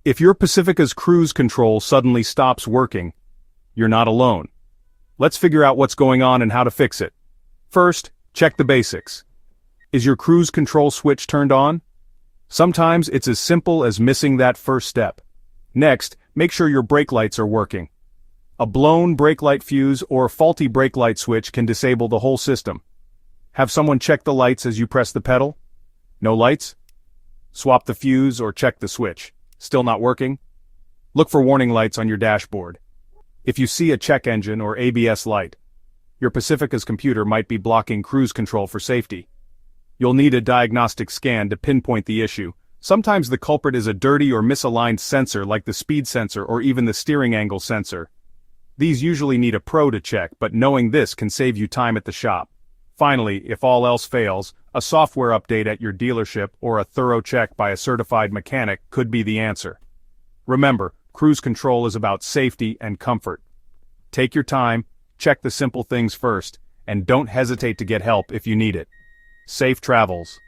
If your Pacifica's cruise control suddenly stops working, you're not alone. Let's figure out what's going on and how to fix it. First, check the basics. Is your cruise control switch turned on? Sometimes it's as simple as missing that first step. Next, make sure your brake lights are working. A blown brake light fuse or faulty brake light switch can disable the whole system. Have someone check the lights as you press the pedal? No lights? Swap the fuse or check the switch. Still not working? Look for warning lights on your dashboard. If you see a check engine or ABS light, your Pacifica's computer might be blocking cruise control for safety. You'll need a diagnostic scan to pinpoint the issue. Sometimes the culprit is a dirty or misaligned sensor like the speed sensor or even the steering angle sensor. These usually need a pro to check, but knowing this can save you time at the shop. Finally, if all else fails, a software update at your dealership or a thorough check by a certified mechanic could be the answer. Remember, cruise control is about safety and comfort. Take your time, check the simple things first, and don't hesitate to get help if you need it. Safe travels.